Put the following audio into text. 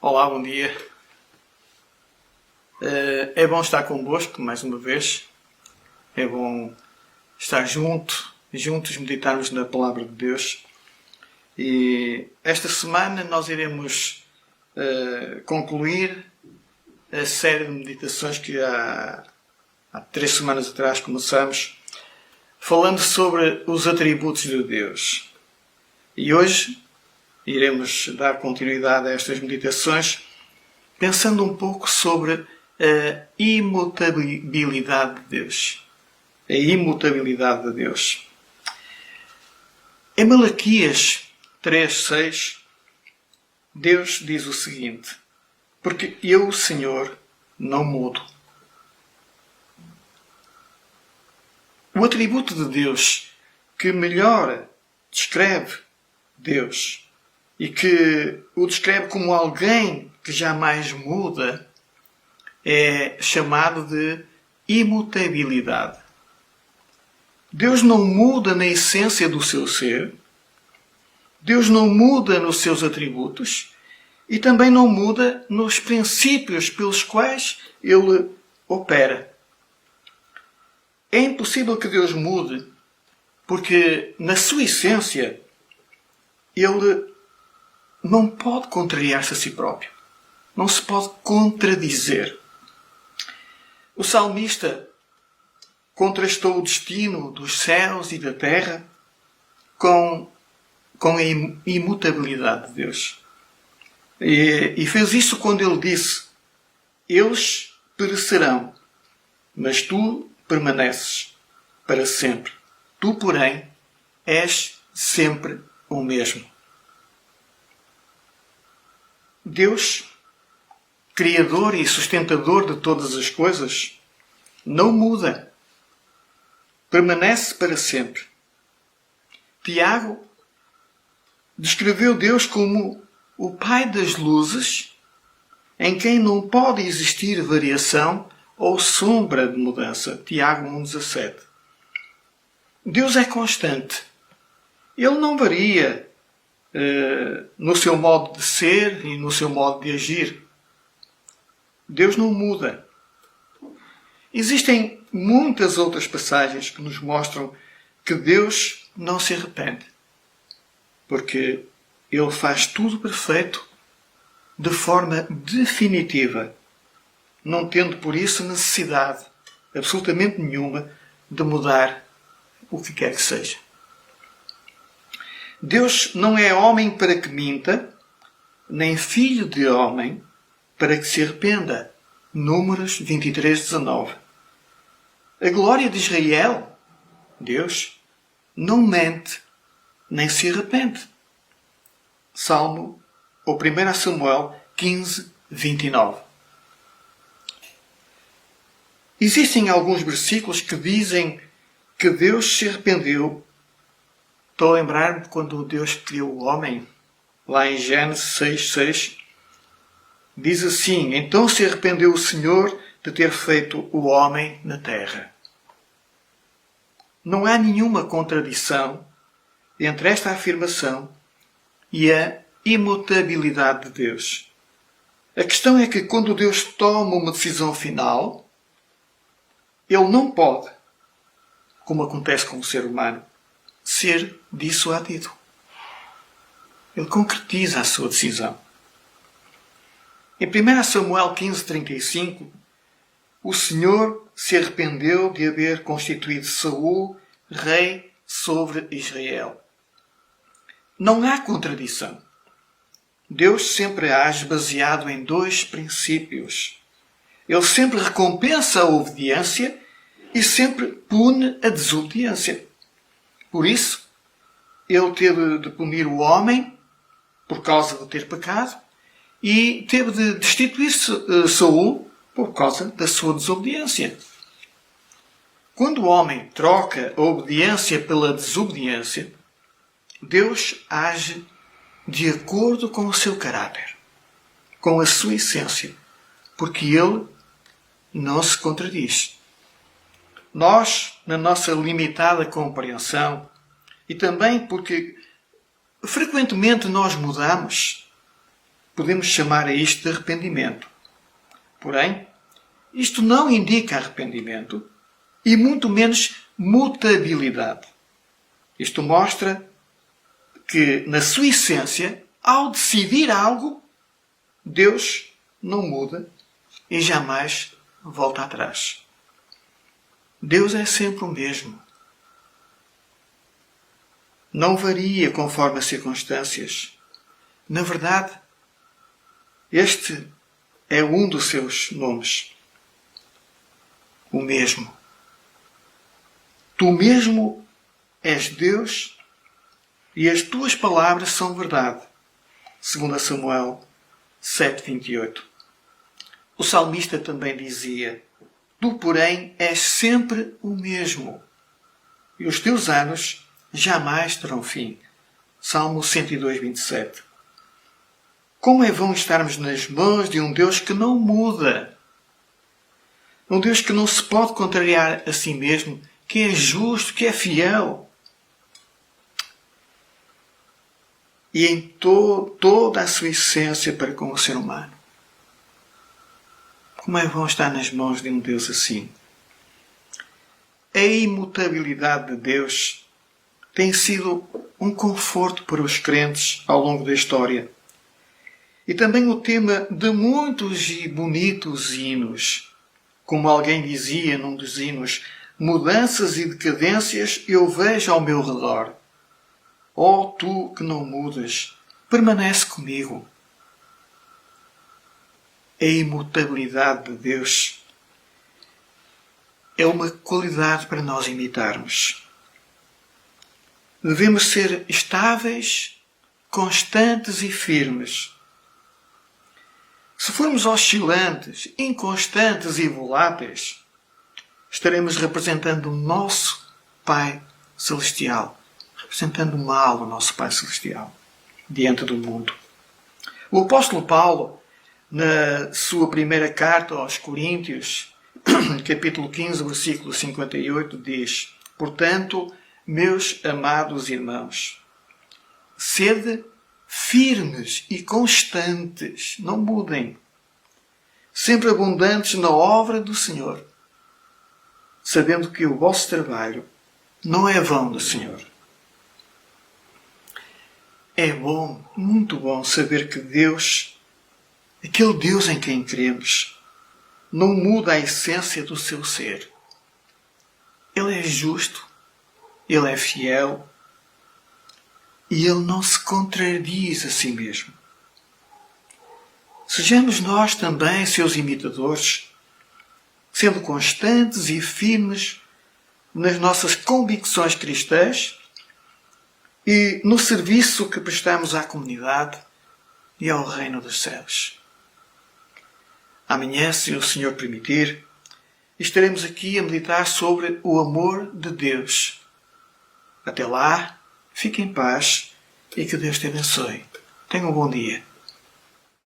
Olá, bom dia. É bom estar convosco mais uma vez. É bom estar juntos meditarmos na Palavra de Deus. E esta semana nós iremos concluir a série de meditações que há 3 semanas atrás começamos, falando sobre os atributos de Deus. E hoje iremos dar continuidade a estas meditações, pensando um pouco sobre a imutabilidade de Deus. A imutabilidade de Deus. Em Malaquias 3:6, Deus diz o seguinte: porque eu, o Senhor, não mudo. O atributo de Deus que melhor descreve Deus e que o descreve como alguém que jamais muda é chamado de imutabilidade. Deus não muda na essência do seu ser, Deus não muda nos seus atributos e também não muda nos princípios pelos quais Ele opera. É impossível que Deus mude, porque na sua essência Ele não pode contrariar-se a si próprio. Não se pode contradizer. O salmista contrastou o destino dos céus e da terra com a imutabilidade de Deus. E fez isso quando ele disse: eles perecerão, mas tu permaneces para sempre. Tu, porém, és sempre o mesmo. Deus, Criador e sustentador de todas as coisas, não muda. Permanece para sempre. Tiago descreveu Deus como o Pai das luzes, em quem não pode existir variação ou sombra de mudança. Tiago 1:17. Deus é constante. Ele não varia no seu modo de ser e no seu modo de agir. Deus não muda. Existem muitas outras passagens que nos mostram que Deus não se arrepende, porque Ele faz tudo perfeito de forma definitiva, não tendo por isso necessidade absolutamente nenhuma de mudar o que quer que seja. Deus não é homem para que minta, nem filho de homem para que se arrependa. Números 23:19. A glória de Israel, Deus, não mente, nem se arrepende. Salmo ou 1 Samuel 15:29. Existem alguns versículos que dizem que Deus se arrependeu. Estou a lembrar-me quando Deus criou o homem, lá em Gênesis 6:6, diz assim: então se arrependeu o Senhor de ter feito o homem na terra. Não há nenhuma contradição entre esta afirmação e a imutabilidade de Deus. A questão é que quando Deus toma uma decisão final, Ele não pode, como acontece com o ser humano, ser dissuadido. Ele concretiza a sua decisão. Em 1 Samuel 15:35, o Senhor se arrependeu de haver constituído Saul rei sobre Israel. Não há contradição. Deus sempre age baseado em 2 princípios. Ele sempre recompensa a obediência e sempre pune a desobediência. Por isso, Ele teve de punir o homem por causa de ter pecado e teve de destituir Saul por causa da sua desobediência. Quando o homem troca a obediência pela desobediência, Deus age de acordo com o seu caráter, com a sua essência, porque Ele não se contradiz. Nós, na nossa limitada compreensão, e também porque frequentemente nós mudamos, podemos chamar a isto de arrependimento. Porém, isto não indica arrependimento e muito menos mutabilidade. Isto mostra que, na sua essência, ao decidir algo, Deus não muda e jamais volta atrás. Deus é sempre o mesmo. Não varia conforme as circunstâncias. Na verdade, este é um dos seus nomes. O mesmo. Tu mesmo és Deus e as tuas palavras são verdade. 2 Samuel 7:28. O salmista também dizia: Tu, porém, és sempre o mesmo, e os teus anos jamais terão fim. Salmo 102:27. Como é vão estarmos nas mãos de um Deus que não muda? Um Deus que não se pode contrariar a si mesmo, que é justo, que é fiel. E em toda a sua essência para com o ser humano. Como é vão estar nas mãos de um Deus assim? A imutabilidade de Deus tem sido um conforto para os crentes ao longo da história. E também o tema de muitos e bonitos hinos. Como alguém dizia num dos hinos: mudanças e decadências eu vejo ao meu redor. Ó tu que não mudas, permanece comigo. A imutabilidade de Deus é uma qualidade para nós imitarmos. Devemos ser estáveis, constantes e firmes. Se formos oscilantes, inconstantes e voláteis, estaremos representando o nosso Pai Celestial, representando mal o nosso Pai Celestial diante do mundo. O apóstolo Paulo, na sua primeira carta aos Coríntios, capítulo 15, versículo 58, diz: Portanto, meus amados irmãos, sede firmes e constantes, não mudem, sempre abundantes na obra do Senhor, sabendo que o vosso trabalho não é vão do Senhor. É bom, muito bom, saber que Deus, aquele Deus em quem cremos, não muda a essência do seu ser. Ele é justo, Ele é fiel e Ele não se contradiz a si mesmo. Sejamos nós também seus imitadores, sendo constantes e firmes nas nossas convicções cristãs e no serviço que prestamos à comunidade e ao reino dos céus. Amanhã, se o Senhor permitir, estaremos aqui a meditar sobre o amor de Deus. Até lá, fique em paz e que Deus te abençoe. Tenha um bom dia.